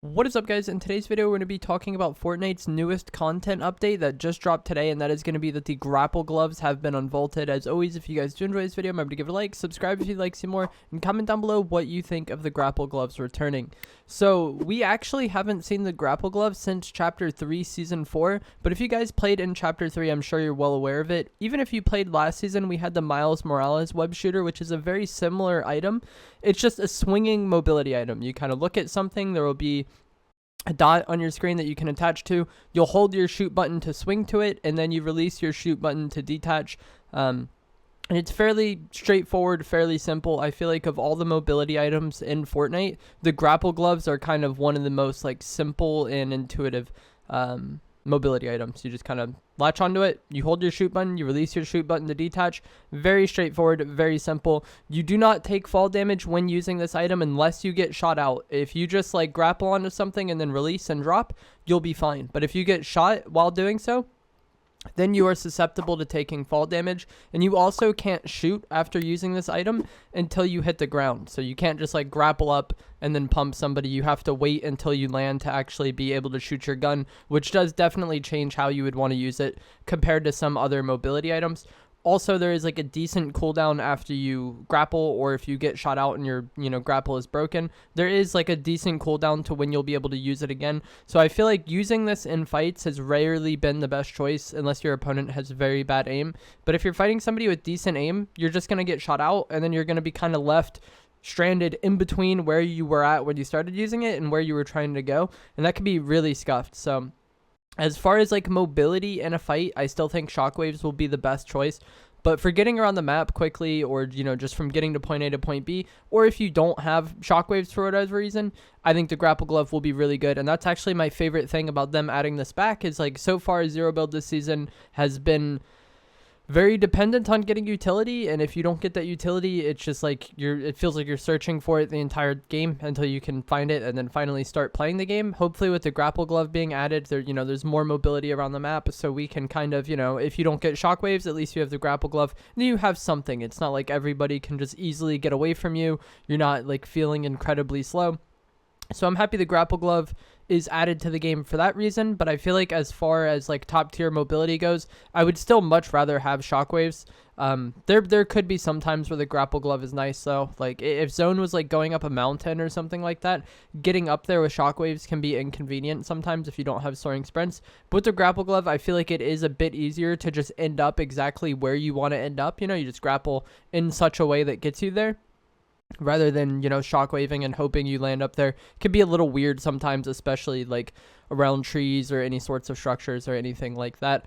What is up, guys? In today's video, we're going to be talking about Fortnite's newest content update that just dropped today, and that is going to be that the Grapple Gloves have been unvaulted. As always, if you guys do enjoy this video, remember to give it a like, subscribe if you'd like to see more, and comment down below what you think of the Grapple Gloves returning. So, we actually haven't seen the Grapple Gloves since Chapter 3, Season 4, but if you guys played in Chapter 3, I'm sure you're well aware of it. Even if you played last season, we had the Miles Morales web shooter, which is a very similar item. It's just a swinging mobility item. You kind of look at something, there will be a dot on your screen that you can attach to. You'll hold your shoot button to swing to it, and then you release your shoot button to detach. And it's fairly straightforward, fairly simple. I feel like of all the mobility items in Fortnite, the Grapple Gloves are kind of one of the most simple and intuitive mobility items. You just kind of latch onto it, you hold your shoot button, you release your shoot button to detach. Very straightforward, very simple. You do not take fall damage when using this item unless you get shot out. If you just grapple onto something and then release and drop, you'll be fine. But if you get shot while doing so, then you are susceptible to taking fall damage, and you also can't shoot after using this item until you hit the ground. So you can't just grapple up and then pump somebody. You have to wait until you land to actually be able to shoot your gun, which does definitely change how you would want to use it compared to some other mobility items. Also, there is a decent cooldown after you grapple, or if you get shot out and your grapple is broken, there is a decent cooldown to when you'll be able to use it again. So I feel like using this in fights has rarely been the best choice unless your opponent has very bad aim. But if you're fighting somebody with decent aim, you're just going to get shot out, and then you're going to be kind of left stranded in between where you were at when you started using it and where you were trying to go, and that can be really scuffed. So as far as mobility in a fight, I still think shockwaves will be the best choice. But for getting around the map quickly, or just from getting to point A to point B, or if you don't have shockwaves for whatever reason, I think the Grapple Glove will be really good. And that's actually my favorite thing about them adding this back is so far Zero Build this season has been very dependent on getting utility, and if you don't get that utility, it's just it feels like you're searching for it the entire game until you can find it and then finally start playing the game. Hopefully with the Grapple Glove being added, there's more mobility around the map, so we can kind of, if you don't get shockwaves, at least you have the Grapple Glove, and you have something. It's not like everybody can just easily get away from you. You're not feeling incredibly slow. So I'm happy the Grapple Glove is added to the game for that reason, but I feel like as far as top tier mobility goes, I would still much rather have shockwaves. There could be some times where the Grapple Glove is nice though. If zone was going up a mountain or something like that, getting up there with shockwaves can be inconvenient sometimes if you don't have soaring sprints. But with the Grapple Glove, I feel like it is a bit easier to just end up exactly where you want to end up. You just grapple in such a way that gets you there, rather than shockwaving and hoping you land up there. It can be a little weird sometimes, especially around trees or any sorts of structures or anything like that.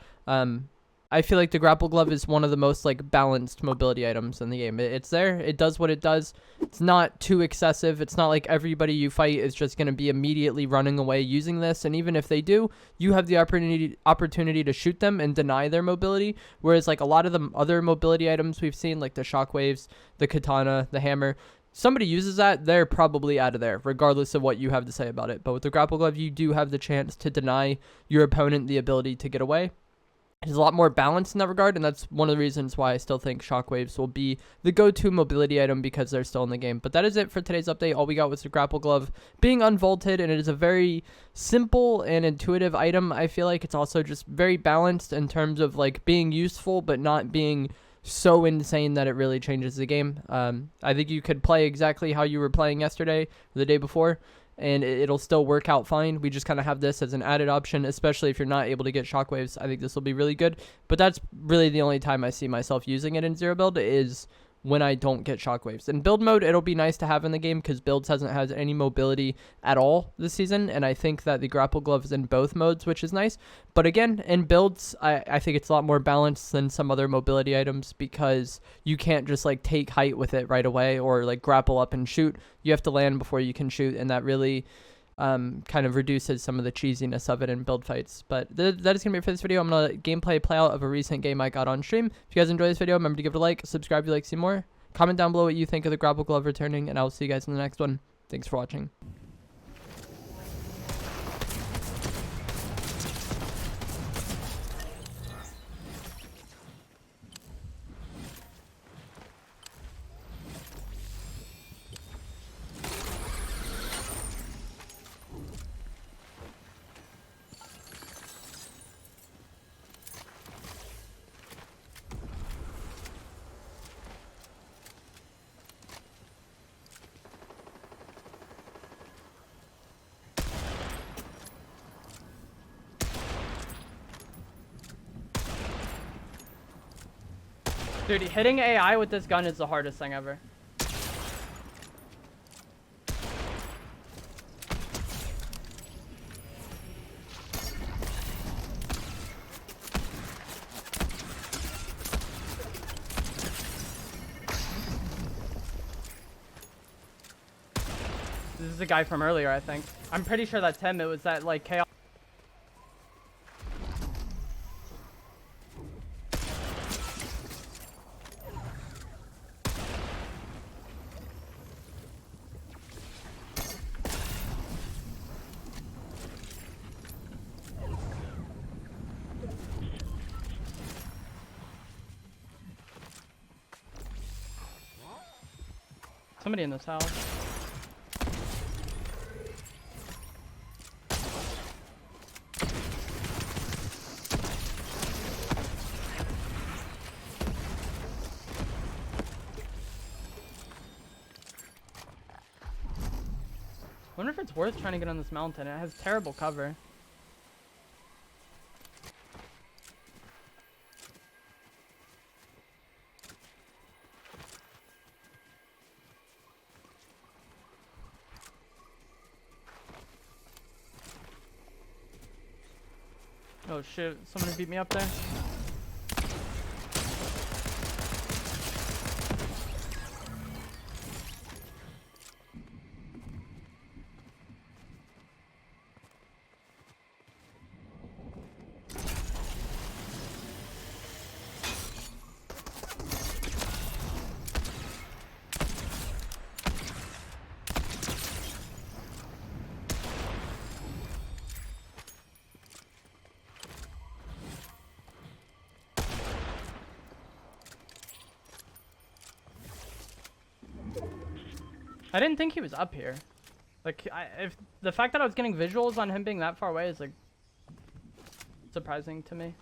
I feel like the Grapple Glove is one of the most balanced mobility items in the game. It's there, it does what it does. It's not too excessive. It's not like everybody you fight is just going to be immediately running away using this, and even if they do, you have the opportunity to shoot them and deny their mobility, whereas a lot of the other mobility items we've seen, like the shockwaves, the katana, the hammer, somebody uses that, they're probably out of there, regardless of what you have to say about it. But with the Grapple Glove, you do have the chance to deny your opponent the ability to get away. It's a lot more balanced in that regard, and that's one of the reasons why I still think shockwaves will be the go-to mobility item, because they're still in the game. But that is it for today's update. All we got was the Grapple Glove being unvaulted, and it is a very simple and intuitive item. I feel like it's also just very balanced in terms of being useful, but not being so insane that it really changes the game. I think you could play exactly how you were playing yesterday or the day before, and it'll still work out fine. We just kind of have this as an added option, especially if you're not able to get shockwaves. I think this will be really good, but that's really the only time I see myself using it in Zero Build is when I don't get shockwaves. In build mode, it'll be nice to have in the game because builds hasn't had any mobility at all this season, and I think that the Grapple Glove is in both modes, which is nice. But again, in builds, I think it's a lot more balanced than some other mobility items, because you can't just take height with it right away, or grapple up and shoot. You have to land before you can shoot, and that really kind of reduces some of the cheesiness of it in build fights. But that is going to be it for this video. I'm going to gameplay play out of a recent game I got on stream. If you guys enjoyed this video, remember to give it a like, subscribe if you'd like to see more. Comment down below what you think of the Grapple Glove returning, and I'll see you guys in the next one. Thanks for watching. Dude, hitting AI with this gun is the hardest thing ever. This is the guy from earlier, I think. I'm pretty sure that's him. It was that, like, chaos. Somebody in this house. I wonder if it's worth trying to get on this mountain. It has terrible cover. Oh shit, somebody beat me up there. I didn't think he was up here. Like, if the fact that I was getting visuals on him being that far away is like surprising to me.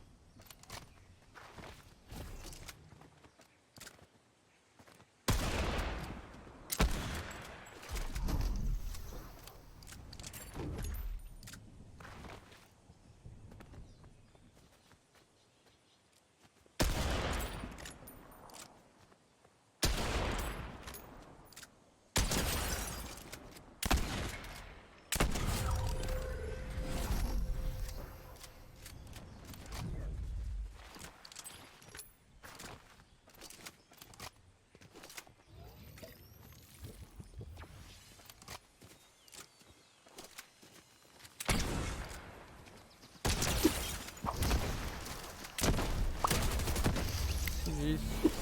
Jeez.